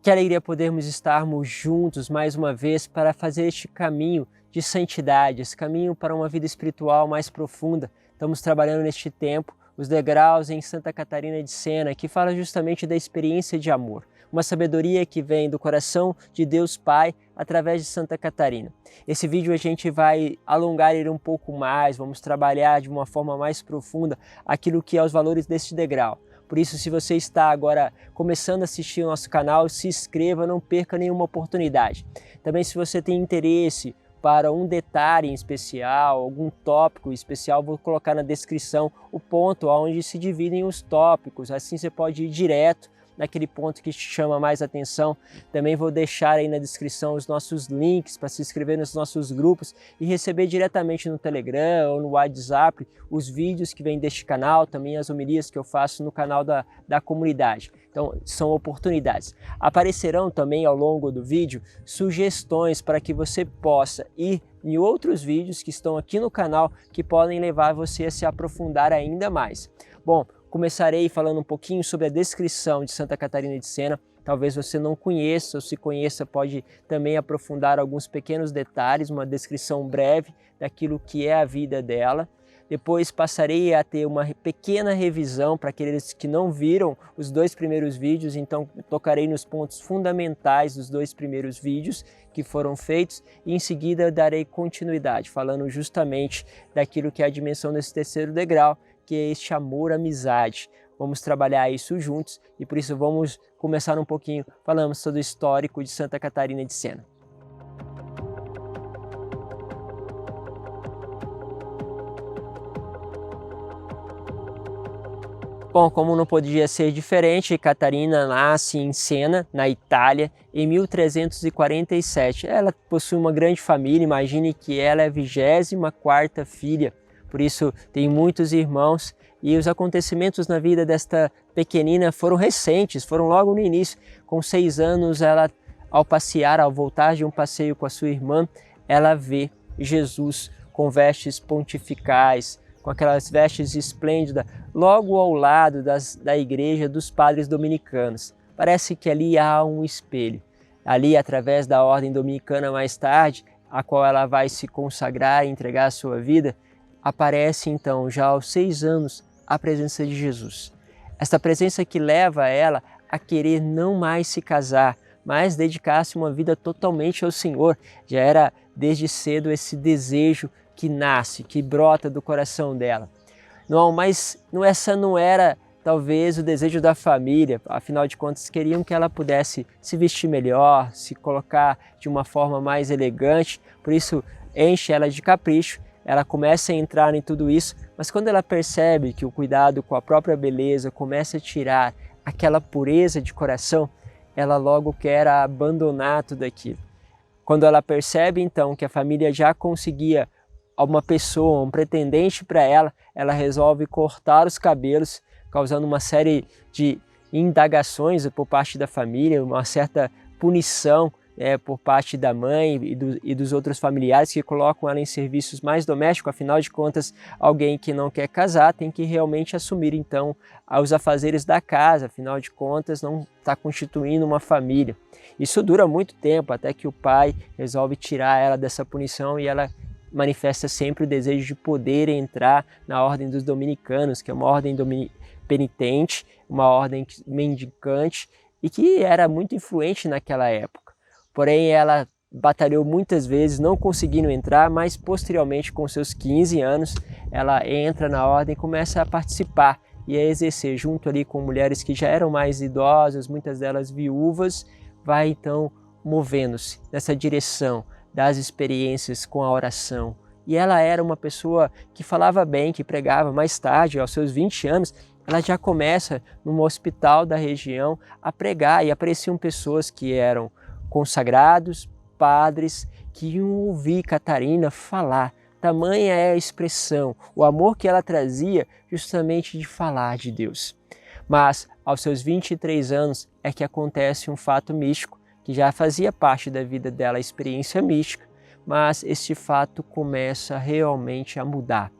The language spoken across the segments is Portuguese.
Que alegria podermos estarmos juntos mais uma vez para fazer este caminho de santidade, esse caminho para uma vida espiritual mais profunda. Estamos trabalhando neste tempo os degraus em Santa Catarina de Sena, que fala justamente da experiência de amor, uma sabedoria que vem do coração de Deus Pai através de Santa Catarina. Esse vídeo a gente vai alongar ele um pouco mais, vamos trabalhar de uma forma mais profunda aquilo que é os valores deste degrau. Por isso, se você está agora começando a assistir o nosso canal, se inscreva, não perca nenhuma oportunidade. Também, se você tem interesse para um detalhe em especial, algum tópico especial, vou colocar na descrição o ponto onde se dividem os tópicos, assim você pode ir direto naquele ponto que te chama mais atenção. Também vou deixar aí na descrição os nossos links para se inscrever nos nossos grupos e receber diretamente no Telegram ou no WhatsApp os vídeos que vêm deste canal, também as homilias que eu faço no canal da comunidade. Então, são oportunidades. Aparecerão também ao longo do vídeo sugestões para que você possa ir em outros vídeos que estão aqui no canal que podem levar você a se aprofundar ainda mais. Bom, começarei falando um pouquinho sobre a descrição de Santa Catarina de Sena. Talvez você não conheça, ou se conheça, pode também aprofundar alguns pequenos detalhes, uma descrição breve daquilo que é a vida dela. Depois passarei a ter uma pequena revisão para aqueles que não viram os dois primeiros vídeos, então tocarei nos pontos fundamentais dos dois primeiros vídeos que foram feitos e em seguida darei continuidade, falando justamente daquilo que é a dimensão desse terceiro degrau, que é este amor-amizade. Vamos trabalhar isso juntos e por isso vamos começar um pouquinho falando sobre o histórico de Santa Catarina de Sena. Bom, como não podia ser diferente, Catarina nasce em Sena, na Itália, em 1347. Ela possui uma grande família, imagine que ela é a 24ª filha. Por isso tem muitos irmãos e os acontecimentos na vida desta pequenina foram recentes, foram logo no início. Com 6 anos, ela, ao voltar de um passeio com a sua irmã, ela vê Jesus com vestes pontificais, com aquelas vestes esplêndidas, logo ao lado da igreja dos padres dominicanos. Parece que ali há um espelho. Ali, através da ordem dominicana mais tarde, a qual ela vai se consagrar e entregar a sua vida, aparece então, já aos 6 anos, a presença de Jesus. Esta presença que leva ela a querer não mais se casar, mas dedicar-se uma vida totalmente ao Senhor. Já era desde cedo esse desejo que nasce, que brota do coração dela. Não, mas essa não era talvez o desejo da família, afinal de contas queriam que ela pudesse se vestir melhor, se colocar de uma forma mais elegante, por isso enche ela de capricho. Ela começa a entrar em tudo isso, mas quando ela percebe que o cuidado com a própria beleza começa a tirar aquela pureza de coração, ela logo quer abandonar tudo aquilo. Quando ela percebe então que a família já conseguia uma pessoa, um pretendente para ela, ela resolve cortar os cabelos, causando uma série de indagações por parte da família, uma certa punição por parte da mãe e dos outros familiares que colocam ela em serviços mais domésticos. Afinal de contas, alguém que não quer casar tem que realmente assumir então os afazeres da casa, afinal de contas não está constituindo uma família. Isso dura muito tempo, até que o pai resolve tirar ela dessa punição e ela manifesta sempre o desejo de poder entrar na ordem dos dominicanos, que é uma ordem penitente, uma ordem mendicante e que era muito influente naquela época. Porém, ela batalhou muitas vezes, não conseguindo entrar, mas posteriormente, com seus 15 anos, ela entra na ordem e começa a participar e a exercer, junto ali com mulheres que já eram mais idosas, muitas delas viúvas, vai então movendo-se nessa direção das experiências com a oração. E ela era uma pessoa que falava bem, que pregava. Mais tarde, aos seus 20 anos, ela já começa num hospital da região a pregar e apareciam pessoas que eram consagrados, padres, que iam ouvir Catarina falar. Tamanha é a expressão, o amor que ela trazia justamente de falar de Deus. Mas aos seus 23 anos é que acontece um fato místico, que já fazia parte da vida dela, a experiência mística, mas este fato começa realmente a mudar.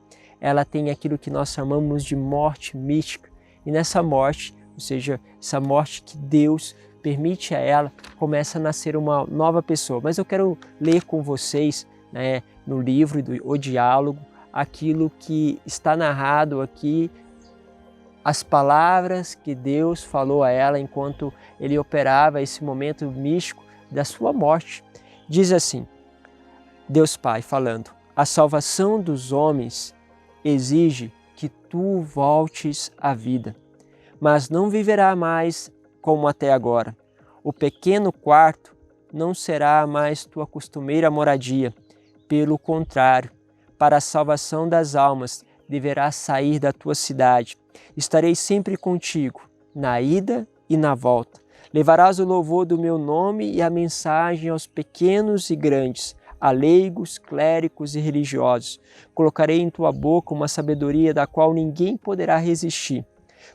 Ela tem aquilo que nós chamamos de morte mística, e nessa morte, ou seja, essa morte que Deus permite a ela, começa a nascer uma nova pessoa. Mas eu quero ler com vocês, né, no livro O Diálogo, aquilo que está narrado aqui, as palavras que Deus falou a ela enquanto ele operava esse momento místico da sua morte. Diz assim, Deus Pai falando: a salvação dos homens exige que tu voltes à vida, mas não viverá mais como até agora. O pequeno quarto não será mais tua costumeira moradia. Pelo contrário, para a salvação das almas, deverás sair da tua cidade. Estarei sempre contigo, na ida e na volta. Levarás o louvor do meu nome e a mensagem aos pequenos e grandes, a leigos, clérigos e religiosos. Colocarei em tua boca uma sabedoria da qual ninguém poderá resistir.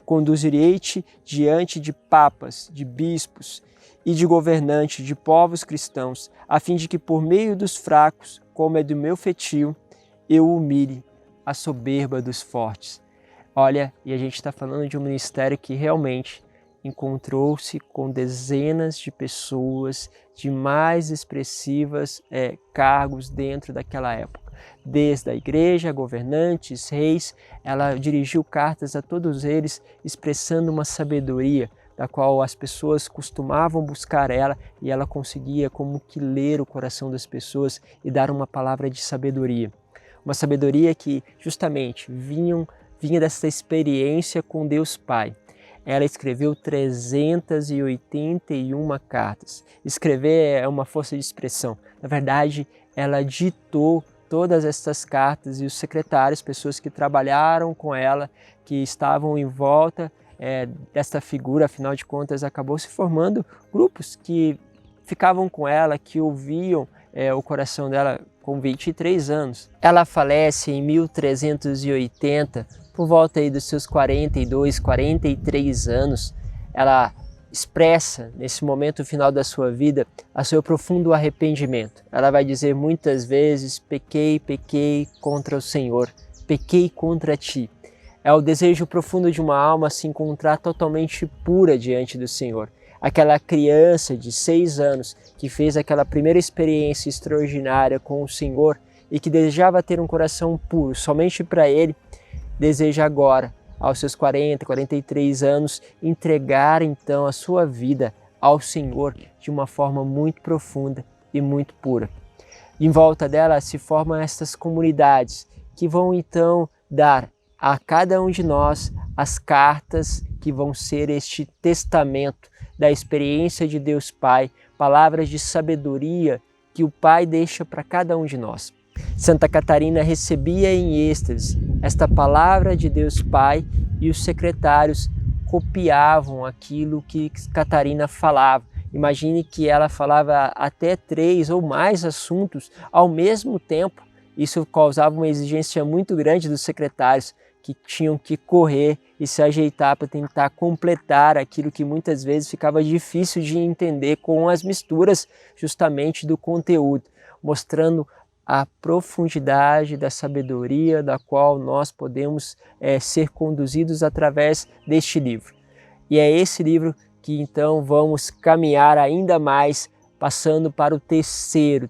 Conduzirei-te diante de papas, de bispos e de governantes de povos cristãos, a fim de que por meio dos fracos, como é do meu feitio, eu humilhe a soberba dos fortes. Olha, e a gente está falando de um ministério que realmente encontrou-se com dezenas de pessoas de mais expressivas cargos dentro daquela época. Desde a igreja, governantes, reis, ela dirigiu cartas a todos eles expressando uma sabedoria da qual as pessoas costumavam buscar ela, e ela conseguia como que ler o coração das pessoas e dar uma palavra de sabedoria. Uma sabedoria que justamente vinha dessa experiência com Deus Pai. Ela escreveu 381 cartas. Escrever é uma força de expressão. Na verdade, ela ditou todas estas cartas e os secretários, pessoas que trabalharam com ela, que estavam em volta desta figura, afinal de contas, acabou se formando grupos que ficavam com ela, que ouviam o coração dela com 23 anos. Ela falece em 1380, por volta aí dos seus 42, 43 anos. Ela expressa, nesse momento final da sua vida, a seu profundo arrependimento. Ela vai dizer muitas vezes: pequei contra o Senhor, pequei contra ti. É o desejo profundo de uma alma se encontrar totalmente pura diante do Senhor. Aquela criança de 6 anos que fez aquela primeira experiência extraordinária com o Senhor e que desejava ter um coração puro somente para Ele, deseja agora, aos seus 40, 43 anos, entregar então a sua vida ao Senhor de uma forma muito profunda e muito pura. Em volta dela se formam estas comunidades que vão então dar a cada um de nós as cartas que vão ser este testamento da experiência de Deus Pai, palavras de sabedoria que o Pai deixa para cada um de nós. Santa Catarina recebia em êxtase esta palavra de Deus Pai e os secretários copiavam aquilo que Catarina falava. Imagine que ela falava até 3 ou mais assuntos ao mesmo tempo. Isso causava uma exigência muito grande dos secretários, que tinham que correr e se ajeitar para tentar completar aquilo que muitas vezes ficava difícil de entender com as misturas justamente do conteúdo, mostrando a profundidade da sabedoria da qual nós podemos ser conduzidos através deste livro. E é esse livro que então vamos caminhar ainda mais, passando para o terceiro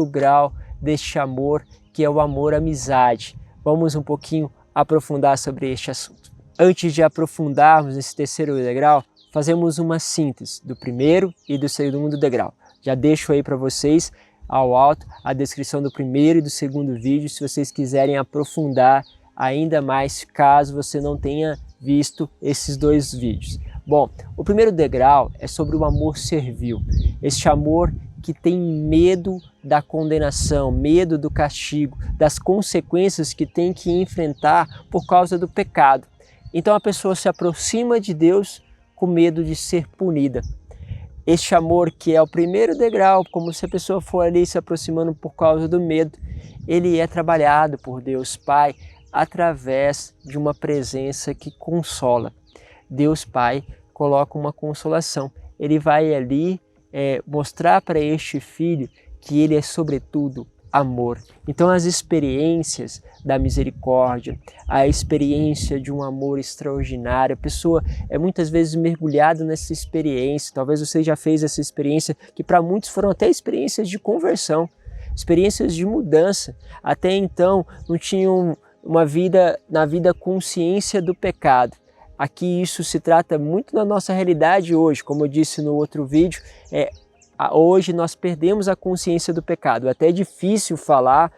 grau deste amor, que é o amor-amizade. Vamos um pouquinho aprofundar sobre este assunto. Antes de aprofundarmos nesse terceiro degrau, fazemos uma síntese do primeiro e do segundo degrau. Já deixo aí para vocês ao alto a descrição do primeiro e do segundo vídeo, se vocês quiserem aprofundar ainda mais, caso você não tenha visto esses 2 vídeos. Bom, o primeiro degrau é sobre o amor servil, este amor que tem medo da condenação, medo do castigo, das consequências que tem que enfrentar por causa do pecado. Então a pessoa se aproxima de Deus com medo de ser punida. Este amor, que é o primeiro degrau, como se a pessoa for ali se aproximando por causa do medo, ele é trabalhado por Deus Pai através de uma presença que consola. Deus Pai coloca uma consolação. Ele vai ali mostrar para este filho que ele é sobretudo amor. Então as experiências da misericórdia, a experiência de um amor extraordinário, a pessoa é muitas vezes mergulhada nessa experiência. Talvez você já fez essa experiência, que para muitos foram até experiências de conversão, experiências de mudança. Até então não tinham na vida consciência do pecado. Aqui isso se trata muito da nossa realidade hoje, como eu disse no outro vídeo, hoje nós perdemos a consciência do pecado. É até difícil falar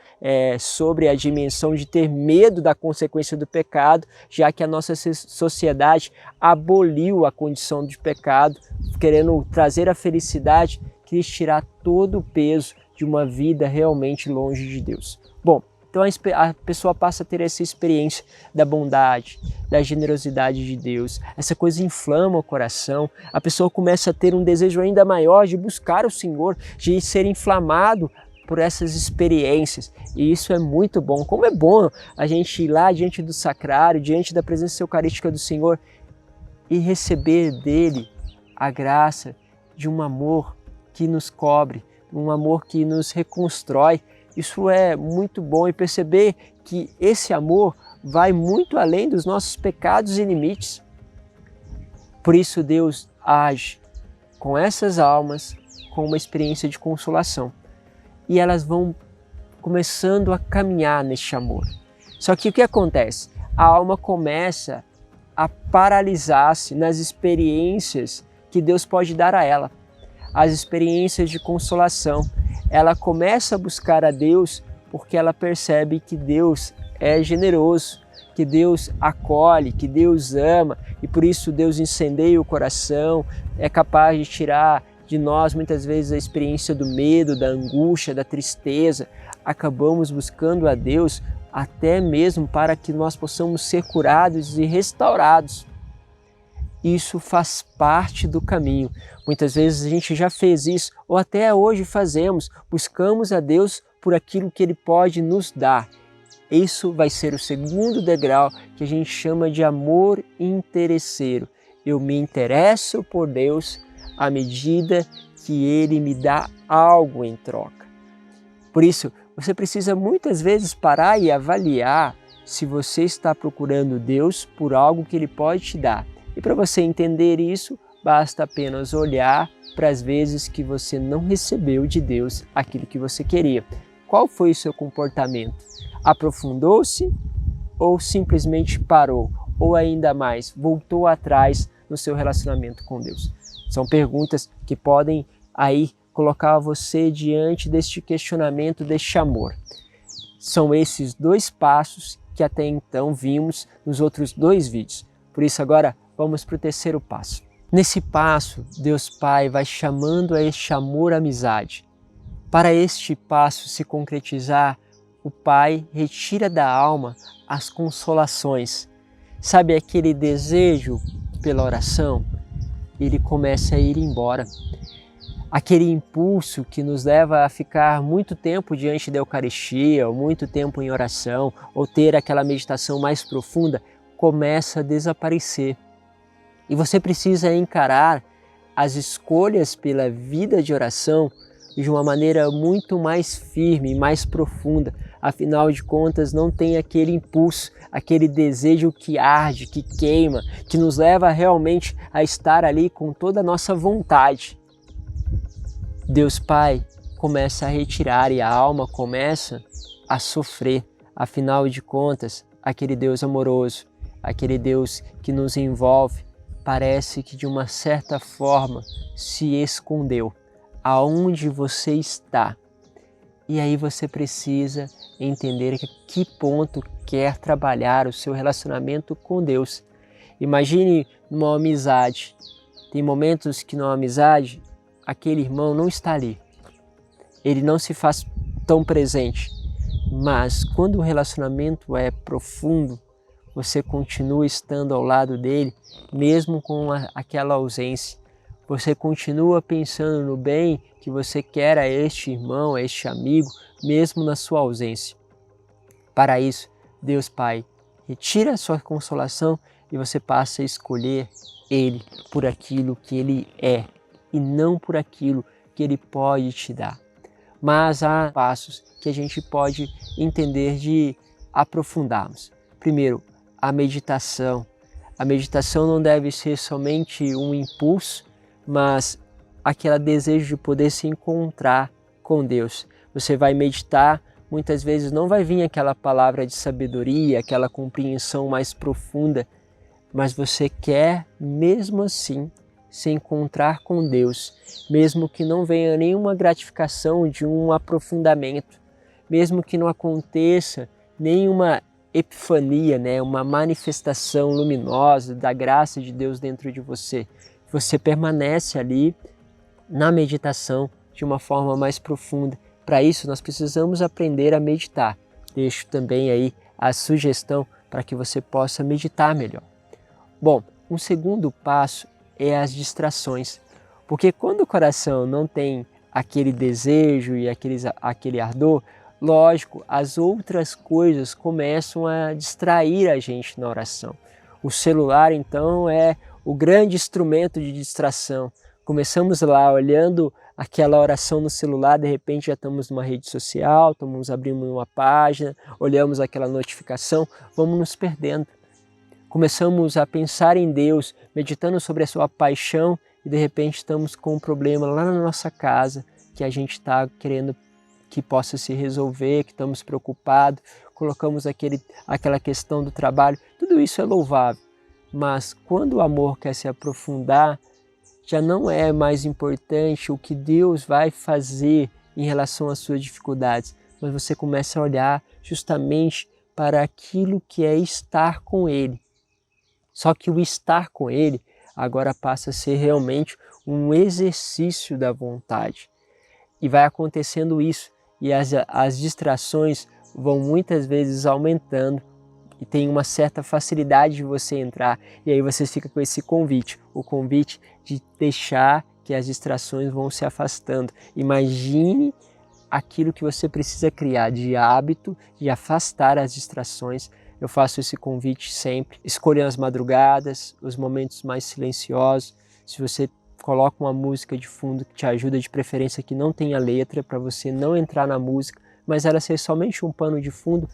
sobre a dimensão de ter medo da consequência do pecado, já que a nossa sociedade aboliu a condição de pecado, querendo trazer a felicidade, quis tirar todo o peso de uma vida realmente longe de Deus. Bom, então a pessoa passa a ter essa experiência da bondade, da generosidade de Deus. Essa coisa inflama o coração. A pessoa começa a ter um desejo ainda maior de buscar o Senhor, de ser inflamado por essas experiências. E isso é muito bom. Como é bom a gente ir lá diante do sacrário, diante da presença eucarística do Senhor e receber dele a graça de um amor que nos cobre, um amor que nos reconstrói. Isso é muito bom, e perceber que esse amor vai muito além dos nossos pecados e limites. Por isso Deus age com essas almas com uma experiência de consolação. E elas vão começando a caminhar neste amor. Só que o que acontece? A alma começa a paralisar-se nas experiências que Deus pode dar a ela. As experiências de consolação. Ela começa a buscar a Deus porque ela percebe que Deus é generoso, que Deus acolhe, que Deus ama, e por isso Deus incendeia o coração, é capaz de tirar de nós muitas vezes a experiência do medo, da angústia, da tristeza. Acabamos buscando a Deus até mesmo para que nós possamos ser curados e restaurados. Isso faz parte do caminho. Muitas vezes a gente já fez isso, ou até hoje fazemos, buscamos a Deus por aquilo que Ele pode nos dar. Isso vai ser o segundo degrau que a gente chama de amor interesseiro. Eu me interesso por Deus à medida que Ele me dá algo em troca. Por isso, você precisa muitas vezes parar e avaliar se você está procurando Deus por algo que Ele pode te dar. E para você entender isso, basta apenas olhar para as vezes que você não recebeu de Deus aquilo que você queria. Qual foi o seu comportamento? Aprofundou-se ou simplesmente parou? Ou ainda mais, voltou atrás no seu relacionamento com Deus? São perguntas que podem aí colocar você diante deste questionamento, deste amor. São esses dois passos que até então vimos nos outros dois vídeos. Por isso agora vamos para o terceiro passo. Nesse passo, Deus Pai vai chamando a este amor-amizade. Para este passo se concretizar, o Pai retira da alma as consolações. Sabe aquele desejo pela oração? Ele começa a ir embora. Aquele impulso que nos leva a ficar muito tempo diante da Eucaristia, ou muito tempo em oração, ou ter aquela meditação mais profunda, começa a desaparecer. E você precisa encarar as escolhas pela vida de oração de uma maneira muito mais firme, mais profunda. Afinal de contas, não tem aquele impulso, aquele desejo que arde, que queima, que nos leva realmente a estar ali com toda a nossa vontade. Deus Pai começa a retirar e a alma começa a sofrer. Afinal de contas, aquele Deus amoroso, aquele Deus que nos envolve, parece que de uma certa forma se escondeu. Aonde você está? E aí você precisa entender que ponto quer trabalhar o seu relacionamento com Deus. Imagine numa amizade. Tem momentos que numa amizade aquele irmão não está ali. Ele não se faz tão presente. Mas quando o relacionamento é profundo, você continua estando ao lado dele, mesmo com aquela ausência. Você continua pensando no bem que você quer a este irmão, a este amigo, mesmo na sua ausência. Para isso, Deus Pai retira a sua consolação e você passa a escolher Ele por aquilo que Ele é e não por aquilo que Ele pode te dar. mas há passos que a gente pode entender de aprofundarmos. Primeiro, a meditação. A meditação não deve ser somente um impulso, mas aquele desejo de poder se encontrar com Deus. Você vai meditar, muitas vezes não vai vir aquela palavra de sabedoria, aquela compreensão mais profunda, mas você quer mesmo assim se encontrar com Deus, mesmo que não venha nenhuma gratificação de um aprofundamento, mesmo que não aconteça nenhuma epifania, né, uma manifestação luminosa da graça de Deus dentro de você. Você permanece ali na meditação de uma forma mais profunda. Para isso, nós precisamos aprender a meditar. Deixo também aí a sugestão para que você possa meditar melhor. Bom, um segundo passo é as distrações, porque quando o coração não tem aquele desejo e aquele ardor, lógico, as outras coisas começam a distrair a gente na oração. O celular, então, é o grande instrumento de distração. Começamos lá olhando aquela oração no celular, de repente já estamos numa rede social, estamos abrindo uma página, olhamos aquela notificação, vamos nos perdendo. Começamos a pensar em Deus, meditando sobre a sua paixão e de repente estamos com um problema lá na nossa casa que a gente está querendo que possa se resolver, que estamos preocupados, colocamos aquela questão do trabalho. Tudo isso é louvável, mas quando o amor quer se aprofundar, já não é mais importante o que Deus vai fazer em relação às suas dificuldades, mas você começa a olhar justamente para aquilo que é estar com Ele. Só que o estar com Ele agora passa a ser realmente um exercício da vontade. E vai acontecendo isso, e as distrações vão muitas vezes aumentando, e tem uma certa facilidade de você entrar, e aí você fica com esse convite, o convite de deixar que as distrações vão se afastando. Imagine aquilo que você precisa criar de hábito, de afastar as distrações. Eu faço esse convite sempre. Escolha as madrugadas, os momentos mais silenciosos. Se você coloca uma música de fundo que te ajuda, de preferência que não tenha letra, para você não entrar na música, mas ela ser somente um pano de fundo,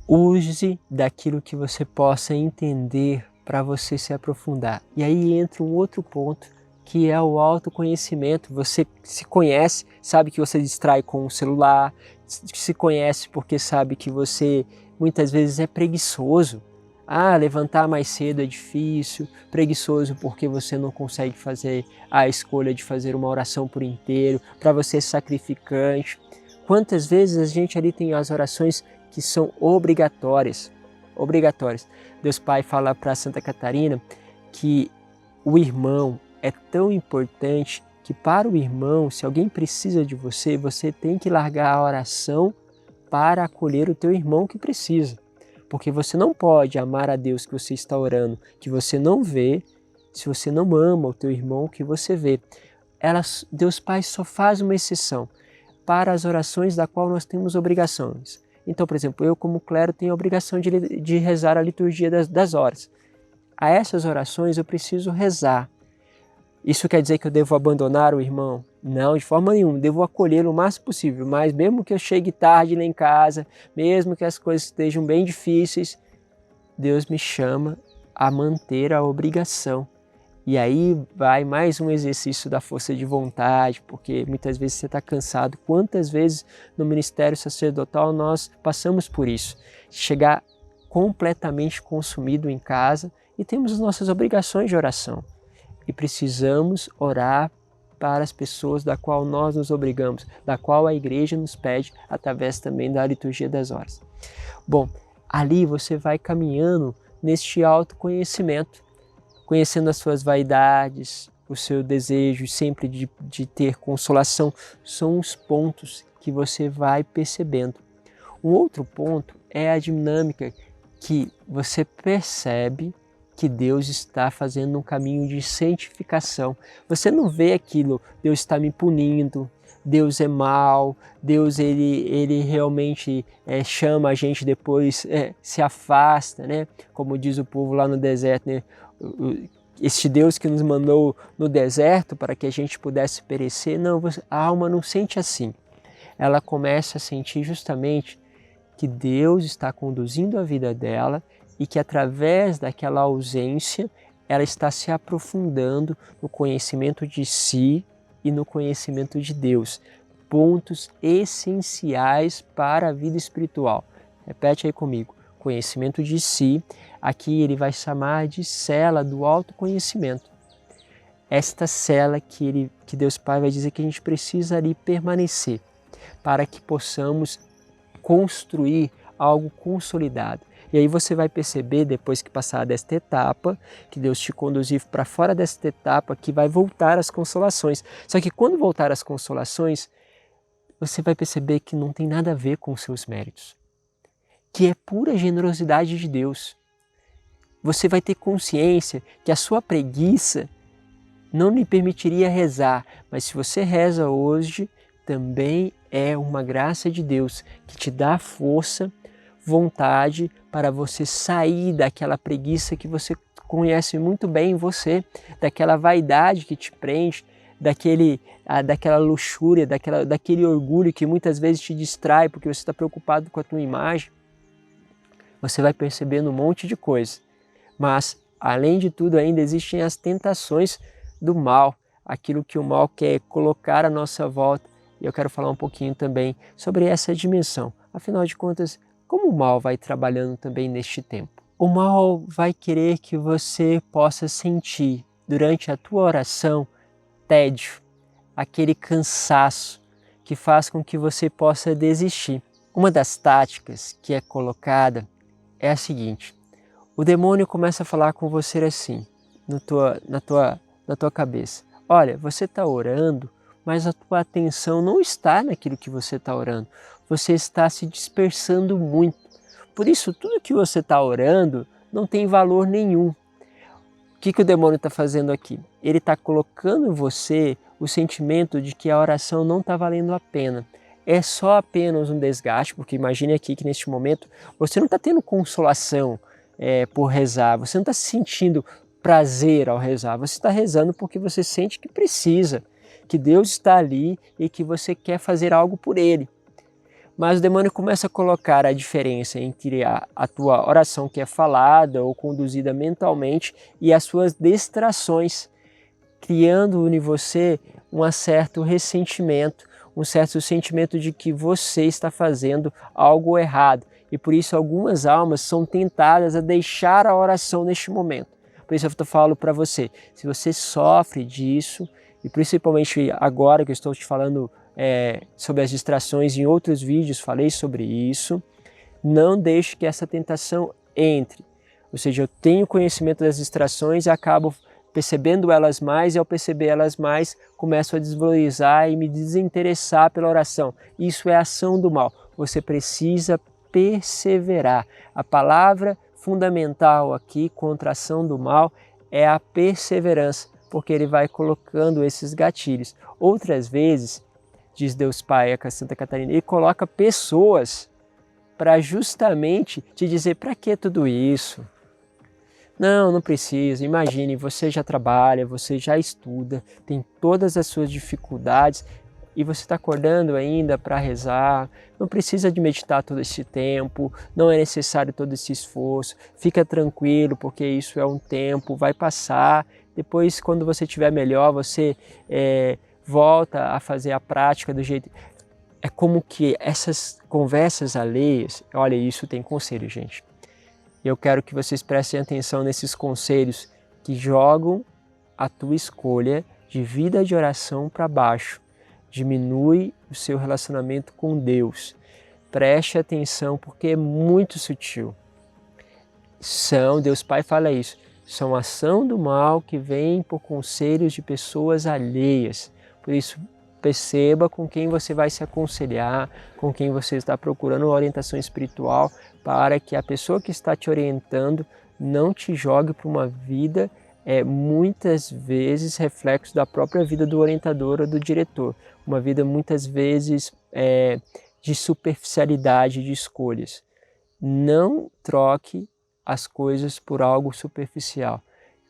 use daquilo que você possa entender para você se aprofundar. E aí entra um outro ponto, que é o autoconhecimento. Você se conhece, sabe que você distrai com o celular, se conhece porque sabe que você muitas vezes é preguiçoso. Levantar mais cedo é difícil, preguiçoso porque você não consegue fazer a escolha de fazer uma oração por inteiro, para você é sacrificante. Quantas vezes a gente ali tem as orações que são obrigatórias. Deus Pai fala para Santa Catarina que o irmão é tão importante que para o irmão, se alguém precisa de você, você tem que largar a oração para acolher o teu irmão que precisa. Porque você não pode amar a Deus que você está orando, que você não vê, se você não ama o teu irmão que você vê. Deus Pai só faz uma exceção para as orações da qual nós temos obrigações. Então, por exemplo, eu como clero tenho a obrigação de rezar a liturgia das horas. A essas orações eu preciso rezar. Isso quer dizer que eu devo abandonar o irmão? Não, de forma nenhuma, devo acolhê-lo o máximo possível, mas mesmo que eu chegue tarde lá em casa, mesmo que as coisas estejam bem difíceis, Deus me chama a manter a obrigação. E aí vai mais um exercício da força de vontade, porque muitas vezes você está cansado. Quantas vezes no ministério sacerdotal nós passamos por isso? Chegar completamente consumido em casa e temos as nossas obrigações de oração. E precisamos orar para as pessoas da qual nós nos obrigamos, da qual a igreja nos pede, através também da liturgia das horas. Bom, ali você vai caminhando neste autoconhecimento, conhecendo as suas vaidades, o seu desejo sempre de ter consolação, são os pontos que você vai percebendo. Um outro ponto é a dinâmica que você percebe que Deus está fazendo um caminho de santificação. Você não vê aquilo, Deus está me punindo, Deus é mau, Deus ele realmente chama a gente depois, se afasta, né? Como diz o povo lá no deserto, né? Este Deus que nos mandou no deserto para que a gente pudesse perecer. Não, a alma não sente assim. ela começa a sentir justamente que Deus está conduzindo a vida dela e que através daquela ausência ela está se aprofundando no conhecimento de si e no conhecimento de Deus, pontos essenciais para a vida espiritual. Repete aí comigo, conhecimento de si, aqui ele vai chamar de cela do autoconhecimento. Esta cela que Deus Pai vai dizer que a gente precisa ali permanecer para que possamos construir algo consolidado. E aí você vai perceber, depois que passar desta etapa, que Deus te conduzir para fora desta etapa, que vai voltar as consolações. Só que quando voltar as consolações, você vai perceber que não tem nada a ver com os seus méritos, que é pura generosidade de Deus. Você vai ter consciência que a sua preguiça não lhe permitiria rezar, mas se você reza hoje, também é uma graça de Deus que te dá força, vontade para você sair daquela preguiça que você conhece muito bem em você, daquela vaidade que te prende, daquela luxúria, daquele orgulho que muitas vezes te distrai porque você está preocupado com a tua imagem. Você vai percebendo um monte de coisa, mas além de tudo ainda existem as tentações do mal, aquilo que o mal quer colocar à nossa volta. E eu quero falar um pouquinho também sobre essa dimensão. Afinal de contas, como o mal vai trabalhando também neste tempo? O mal vai querer que você possa sentir durante a tua oração tédio, aquele cansaço que faz com que você possa desistir. Uma das táticas que é colocada é a seguinte: o demônio começa a falar com você assim, na tua cabeça. Olha, você está orando, mas a tua atenção não está naquilo que você está orando. Você está se dispersando muito. Por isso, tudo que você está orando não tem valor nenhum. O que o demônio está fazendo aqui? Ele está colocando em você o sentimento de que a oração não está valendo a pena. É só apenas um desgaste, porque imagine aqui que neste momento você não está tendo consolação por rezar, você não está sentindo prazer ao rezar, você está rezando porque você sente que precisa, que Deus está ali e que você quer fazer algo por Ele. Mas o demônio começa a colocar a diferença entre a tua oração que é falada ou conduzida mentalmente e as suas distrações, criando em você um certo ressentimento, um certo sentimento de que você está fazendo algo errado. E por isso algumas almas são tentadas a deixar a oração neste momento. Por isso eu falo para você, se você sofre disso, e principalmente agora que eu estou te falando sobre as distrações, em outros vídeos falei sobre isso, não deixe que essa tentação entre. Ou seja, eu tenho conhecimento das distrações e acabo percebendo elas mais, e ao perceber elas mais, começo a desvalorizar e me desinteressar pela oração. Isso é ação do mal. Você precisa perseverar. A palavra fundamental aqui contra a ação do mal é a perseverança, porque ele vai colocando esses gatilhos. Outras vezes, diz Deus Pai a Santa Catarina, ele coloca pessoas para justamente te dizer: para que tudo isso? Não, não precisa. Imagine, você já trabalha, você já estuda, tem todas as suas dificuldades e você está acordando ainda para rezar. Não precisa de meditar todo esse tempo, não é necessário todo esse esforço. Fica tranquilo, porque isso é um tempo, vai passar. Depois, quando você estiver melhor, você volta a fazer a prática do jeito... É como que essas conversas alheias... Olha, isso tem conselho, gente. Eu quero que vocês prestem atenção nesses conselhos que jogam a tua escolha de vida de oração para baixo. Diminui o seu relacionamento com Deus. Preste atenção, porque é muito sutil. Deus Pai fala isso, são ação do mal que vem por conselhos de pessoas alheias. Por isso, perceba com quem você vai se aconselhar, com quem você está procurando uma orientação espiritual, para que a pessoa que está te orientando não te jogue para uma vida, muitas vezes, reflexo da própria vida do orientador ou do diretor. Uma vida, muitas vezes, de superficialidade de escolhas. Não troque as coisas por algo superficial.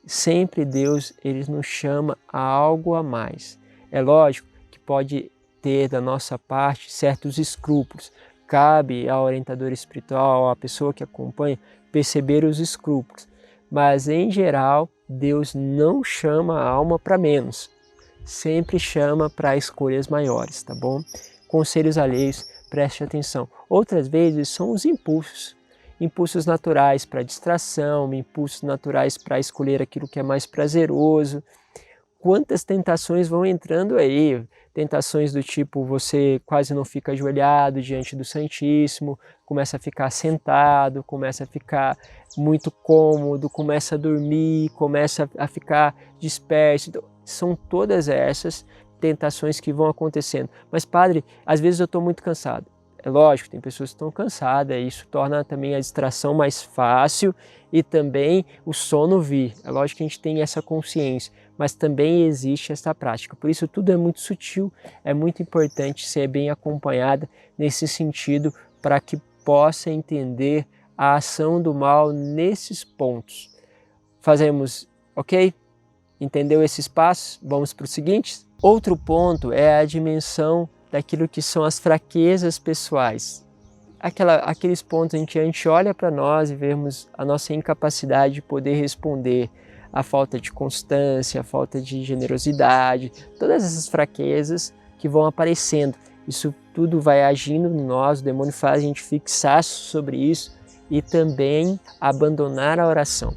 Sempre Deus, Ele nos chama a algo a mais. É lógico que pode ter da nossa parte certos escrúpulos. Cabe ao orientador espiritual, à pessoa que acompanha, perceber os escrúpulos. Mas, em geral, Deus não chama a alma para menos. Sempre chama para escolhas maiores, tá bom? Conselhos alheios, preste atenção. Outras vezes são os impulsos. Impulsos naturais para distração, impulsos naturais para escolher aquilo que é mais prazeroso. Quantas tentações vão entrando aí? Tentações do tipo, você quase não fica ajoelhado diante do Santíssimo, começa a ficar sentado, começa a ficar muito cômodo, começa a dormir, começa a ficar disperso. Então, são todas essas tentações que vão acontecendo. Mas, padre, às vezes eu estou muito cansado. É lógico, tem pessoas que estão cansadas, e isso torna também a distração mais fácil e também o sono vir. É lógico que a gente tem essa consciência, mas também existe essa prática. Por isso tudo é muito sutil, é muito importante ser bem acompanhada nesse sentido para que possa entender a ação do mal nesses pontos. Fazemos, ok? Entendeu esses passos? Vamos para os seguintes? Outro ponto é a dimensão daquilo que são as fraquezas pessoais. Aqueles pontos em que a gente olha para nós e vemos a nossa incapacidade de poder responder, a falta de constância, a falta de generosidade, todas essas fraquezas que vão aparecendo. Isso tudo vai agindo em nós, o demônio faz a gente fixar sobre isso e também abandonar a oração.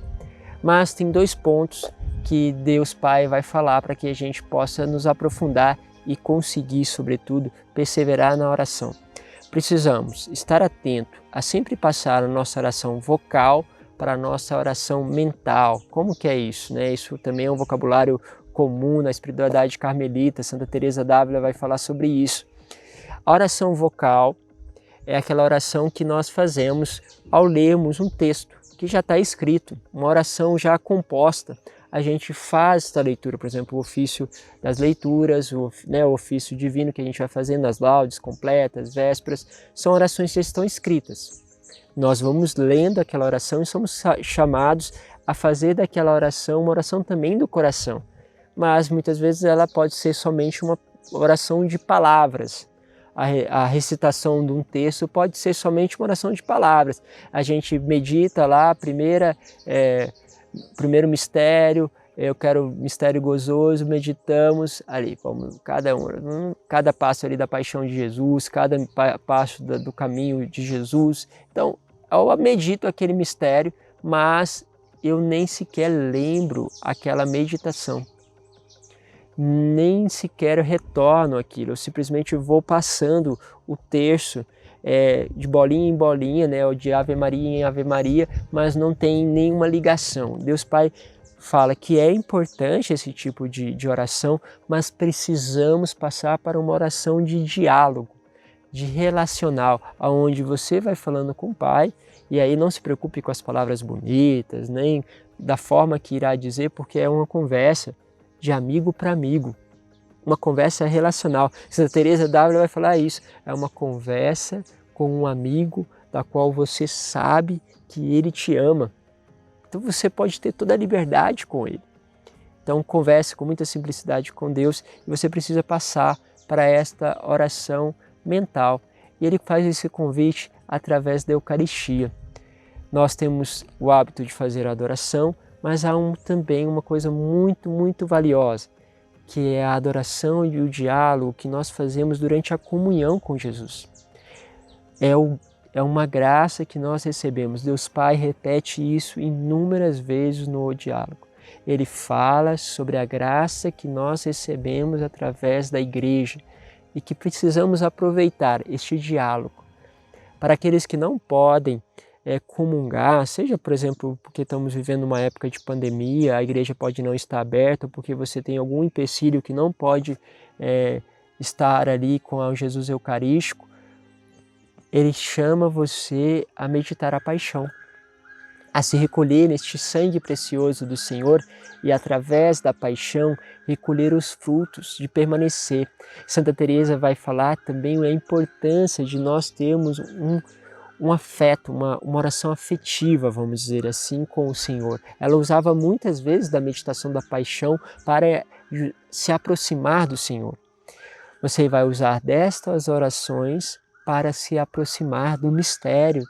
Mas tem dois pontos que Deus Pai vai falar para que a gente possa nos aprofundar e conseguir, sobretudo, perseverar na oração. Precisamos estar atento a sempre passar a nossa oração vocal para a nossa oração mental. Como que é isso? Isso também é um vocabulário comum na espiritualidade carmelita. Santa Teresa d'Ávila vai falar sobre isso. A oração vocal é aquela oração que nós fazemos ao lermos um texto que já está escrito, uma oração já composta. A gente faz essa leitura, por exemplo, o ofício das leituras, o ofício divino que a gente vai fazendo, as laudes completas, vésperas, são orações que já estão escritas. Nós vamos lendo aquela oração e somos chamados a fazer daquela oração uma oração também do coração. Mas muitas vezes ela pode ser somente uma oração de palavras. A recitação de um texto pode ser somente uma oração de palavras. A gente medita lá, primeiro mistério, eu quero mistério gozoso, meditamos ali, cada passo ali da paixão de Jesus, cada passo do caminho de Jesus. Então, eu medito aquele mistério, mas eu nem sequer lembro aquela meditação. Nem sequer retorno aquilo, eu simplesmente vou passando o terço de bolinha em bolinha, ou de Ave Maria em Ave Maria, mas não tem nenhuma ligação. Deus Pai fala que é importante esse tipo de oração, mas precisamos passar para uma oração de diálogo, de relacional, onde você vai falando com o Pai, e aí não se preocupe com as palavras bonitas, nem da forma que irá dizer, porque é uma conversa de amigo para amigo, uma conversa relacional. Santa Teresa d'Ávila vai falar isso, é uma conversa com um amigo da qual você sabe que ele te ama. Então você pode ter toda a liberdade com ele. Então converse com muita simplicidade com Deus e você precisa passar para esta oração mental. E ele faz esse convite através da Eucaristia. Nós temos o hábito de fazer a adoração, mas há também uma coisa muito, muito valiosa, que é a adoração e o diálogo que nós fazemos durante a comunhão com Jesus. É uma graça que nós recebemos. Deus Pai repete isso inúmeras vezes no diálogo. Ele fala sobre a graça que nós recebemos através da igreja e que precisamos aproveitar este diálogo. Para aqueles que não podem comungar, seja, por exemplo, porque estamos vivendo uma época de pandemia, a igreja pode não estar aberta, porque você tem algum empecilho que não pode estar ali com o Jesus Eucarístico, ele chama você a meditar a paixão, a se recolher neste sangue precioso do Senhor e, através da paixão, recolher os frutos, de permanecer. Santa Teresa vai falar também a importância de nós termos um afeto, uma oração afetiva, vamos dizer assim, com o Senhor. Ela usava muitas vezes da meditação da paixão para se aproximar do Senhor. Você vai usar destas orações para se aproximar do mistério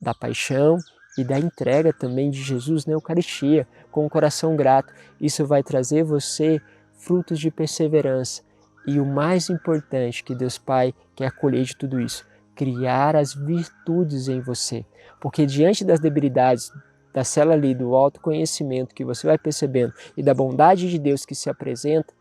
da paixão e da entrega também de Jesus na Eucaristia, com o coração grato. Isso vai trazer você frutos de perseverança. E o mais importante que Deus Pai quer colher de tudo isso, criar as virtudes em você. Porque diante das debilidades da célula ali, do autoconhecimento que você vai percebendo e da bondade de Deus que se apresenta,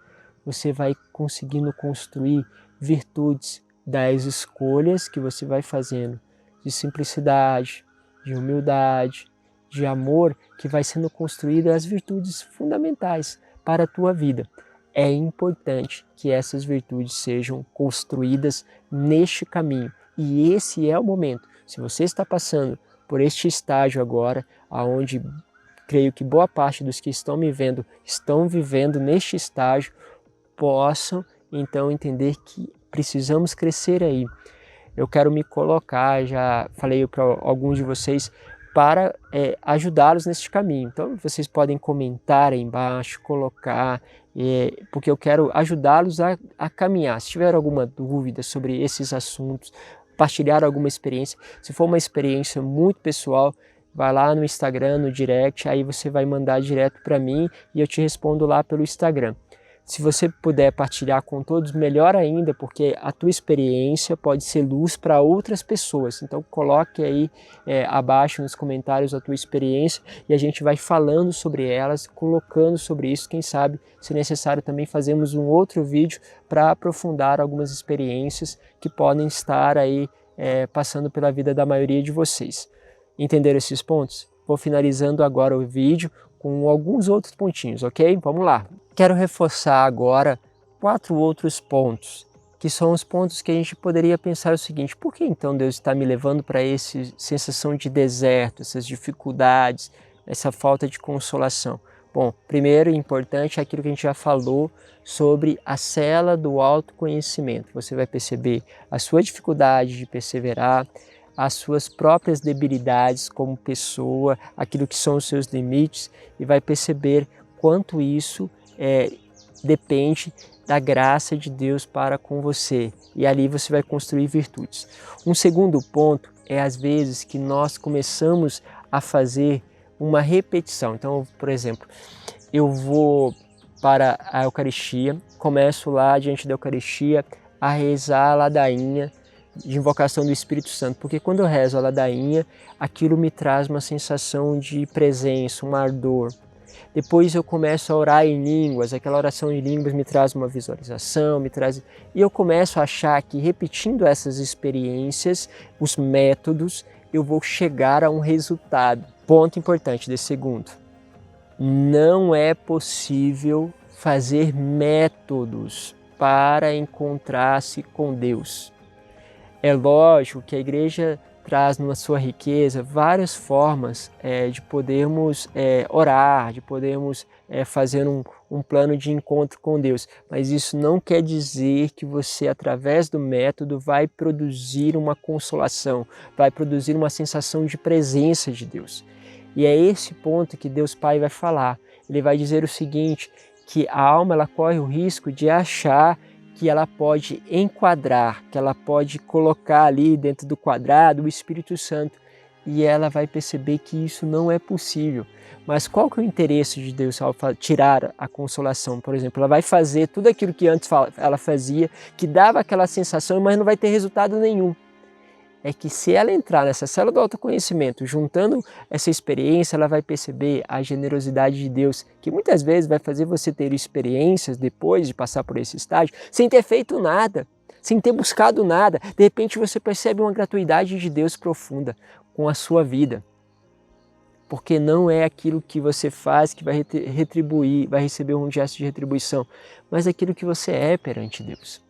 você vai conseguindo construir virtudes das escolhas que você vai fazendo, de simplicidade, de humildade, de amor, que vai sendo construídas as virtudes fundamentais para a tua vida. É importante que essas virtudes sejam construídas neste caminho. E esse é o momento. Se você está passando por este estágio agora, aonde creio que boa parte dos que estão me vendo estão vivendo neste estágio, possam então entender que precisamos crescer aí. Eu quero me colocar, já falei para alguns de vocês, para ajudá-los neste caminho. Então vocês podem comentar aí embaixo, colocar, porque eu quero ajudá-los a caminhar. Se tiver alguma dúvida sobre esses assuntos, partilhar alguma experiência, se for uma experiência muito pessoal, vai lá no Instagram, no direct, aí você vai mandar direto para mim e eu te respondo lá pelo Instagram. Se você puder partilhar com todos, melhor ainda, porque a tua experiência pode ser luz para outras pessoas. Então coloque aí abaixo nos comentários a tua experiência e a gente vai falando sobre elas, colocando sobre isso. Quem sabe, se necessário, também fazemos um outro vídeo para aprofundar algumas experiências que podem estar aí passando pela vida da maioria de vocês. Entenderam esses pontos? Vou finalizando agora o vídeo com alguns outros pontinhos, ok? Vamos lá! Quero reforçar agora 4 outros pontos, que são os pontos que a gente poderia pensar o seguinte: por que então Deus está me levando para essa sensação de deserto, essas dificuldades, essa falta de consolação? Bom, primeiro e importante é aquilo que a gente já falou sobre a cela do autoconhecimento. Você vai perceber a sua dificuldade de perseverar, as suas próprias debilidades como pessoa, aquilo que são os seus limites, e vai perceber quanto isso depende da graça de Deus para com você, e ali você vai construir virtudes. Um segundo ponto é às vezes que nós começamos a fazer uma repetição. Então, por exemplo, eu vou para a Eucaristia, começo lá diante da Eucaristia a rezar a ladainha de invocação do Espírito Santo, porque quando eu rezo a ladainha, aquilo me traz uma sensação de presença, um ardor. Depois eu começo a orar em línguas, aquela oração em línguas me traz uma visualização, e eu começo a achar que repetindo essas experiências, os métodos, eu vou chegar a um resultado. Ponto importante desse segundo: não é possível fazer métodos para encontrar-se com Deus. É lógico que a Igreja traz na sua riqueza várias formas de podermos orar, de podermos fazer um plano de encontro com Deus, mas isso não quer dizer que você, através do método, vai produzir uma consolação, vai produzir uma sensação de presença de Deus. E é esse ponto que Deus Pai vai falar. Ele vai dizer o seguinte, que a alma ela corre o risco de achar que ela pode enquadrar, que ela pode colocar ali dentro do quadrado o Espírito Santo, e ela vai perceber que isso não é possível. Mas qual que é o interesse de Deus ao tirar a consolação? Por exemplo, ela vai fazer tudo aquilo que antes ela fazia, que dava aquela sensação, mas não vai ter resultado nenhum. É que se ela entrar nessa célula do autoconhecimento, juntando essa experiência, ela vai perceber a generosidade de Deus, que muitas vezes vai fazer você ter experiências depois de passar por esse estágio, sem ter feito nada, sem ter buscado nada. De repente você percebe uma gratuidade de Deus profunda com a sua vida. Porque não é aquilo que você faz que vai retribuir, vai receber um gesto de retribuição, mas aquilo que você é perante Deus.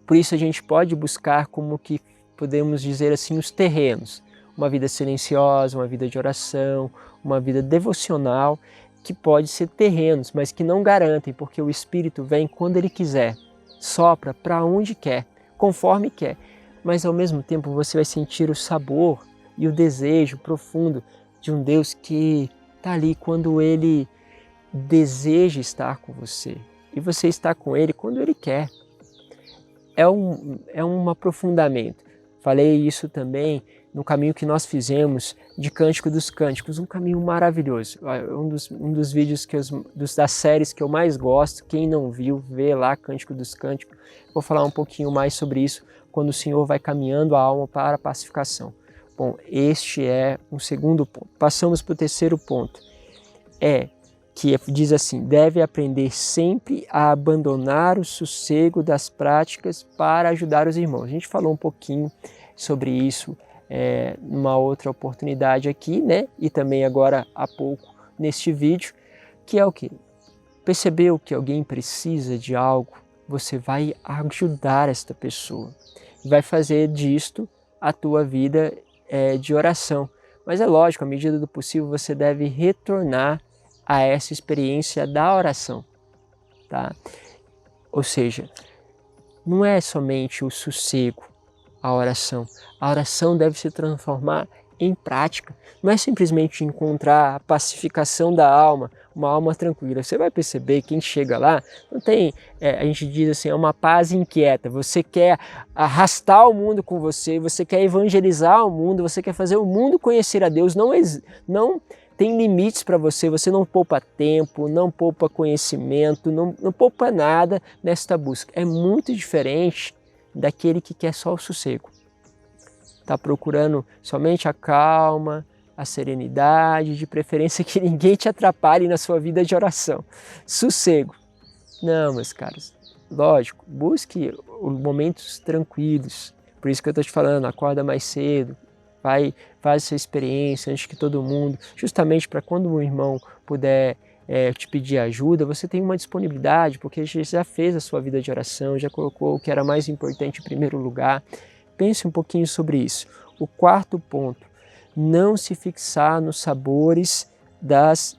Por isso a gente pode buscar como que podemos dizer assim, os terrenos, uma vida silenciosa, uma vida de oração, uma vida devocional, que pode ser terrenos, mas que não garantem, porque o Espírito vem quando Ele quiser, sopra para onde quer, conforme quer, mas ao mesmo tempo você vai sentir o sabor e o desejo profundo de um Deus que está ali quando Ele deseja estar com você, e você está com Ele quando Ele quer. é um aprofundamento. Falei isso também no caminho que nós fizemos de Cântico dos Cânticos, um caminho maravilhoso. Um dos vídeos das séries que eu mais gosto. Quem não viu, vê lá Cântico dos Cânticos. Vou falar um pouquinho mais sobre isso quando o Senhor vai caminhando a alma para a pacificação. Bom, este é um segundo ponto. Passamos para o terceiro ponto. Que diz assim: deve aprender sempre a abandonar o sossego das práticas para ajudar os irmãos. A gente falou um pouquinho sobre isso numa outra oportunidade aqui, né? E também agora há pouco neste vídeo, que é o quê? Percebeu que alguém precisa de algo, você vai ajudar esta pessoa. Vai fazer disto a tua vida de oração. Mas é lógico, à medida do possível, você deve retornar a essa experiência da oração, tá? Ou seja, não é somente o sossego, a oração deve se transformar em prática, não é simplesmente encontrar a pacificação da alma, uma alma tranquila. Você vai perceber, quem chega lá, não tem, a gente diz assim, é uma paz inquieta, você quer arrastar o mundo com você, você quer evangelizar o mundo, você quer fazer o mundo conhecer a Deus, não tem limites para você, você não poupa tempo, não poupa conhecimento, não poupa nada nesta busca. É muito diferente daquele que quer só o sossego. Está procurando somente a calma, a serenidade, de preferência que ninguém te atrapalhe na sua vida de oração. Sossego. Não, meus caros, lógico, busque momentos tranquilos. Por isso que eu estou te falando, acorda mais cedo, faz essa experiência antes que todo mundo, justamente para quando um irmão puder te pedir ajuda, você tem uma disponibilidade, porque já fez a sua vida de oração, já colocou o que era mais importante em primeiro lugar. Pense um pouquinho sobre isso. O quarto ponto, não se fixar nos sabores das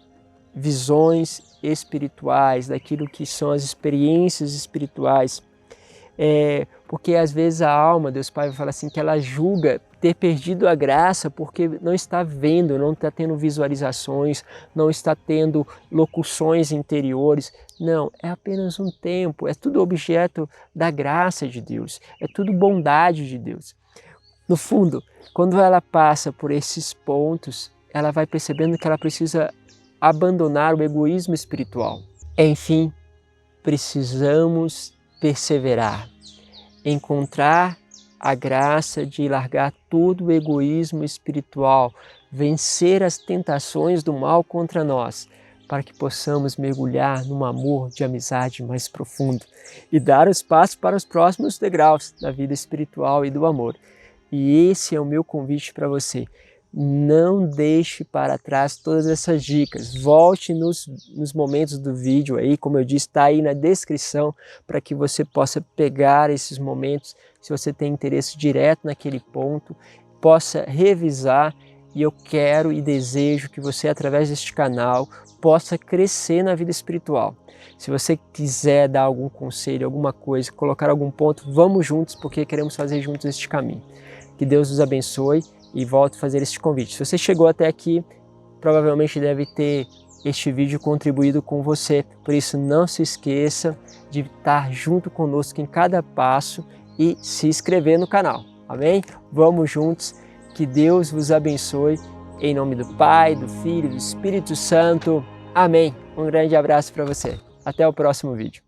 visões espirituais, daquilo que são as experiências espirituais. Porque às vezes a alma, Deus Pai vai falar assim, que ela julga ter perdido a graça porque não está vendo, não está tendo visualizações, não está tendo locuções interiores. Não, é apenas um tempo, é tudo objeto da graça de Deus, é tudo bondade de Deus. No fundo, quando ela passa por esses pontos, ela vai percebendo que ela precisa abandonar o egoísmo espiritual. Enfim, precisamos perseverar, encontrar a graça de largar todo o egoísmo espiritual, vencer as tentações do mal contra nós, para que possamos mergulhar num amor de amizade mais profundo e dar os passos para os próximos degraus da vida espiritual e do amor. E esse é o meu convite para você. Não deixe para trás todas essas dicas. Volte nos momentos do vídeo aí, como eu disse, está aí na descrição para que você possa pegar esses momentos, se você tem interesse direto naquele ponto, possa revisar. E eu quero e desejo que você, através deste canal, possa crescer na vida espiritual. Se você quiser dar algum conselho, alguma coisa, colocar algum ponto, vamos juntos, porque queremos fazer juntos este caminho. Que Deus nos abençoe. E volto a fazer este convite. Se você chegou até aqui, provavelmente deve ter este vídeo contribuído com você. Por isso, não se esqueça de estar junto conosco em cada passo e se inscrever no canal. Amém? Vamos juntos. Que Deus vos abençoe. Em nome do Pai, do Filho e do Espírito Santo. Amém. Um grande abraço para você. Até o próximo vídeo.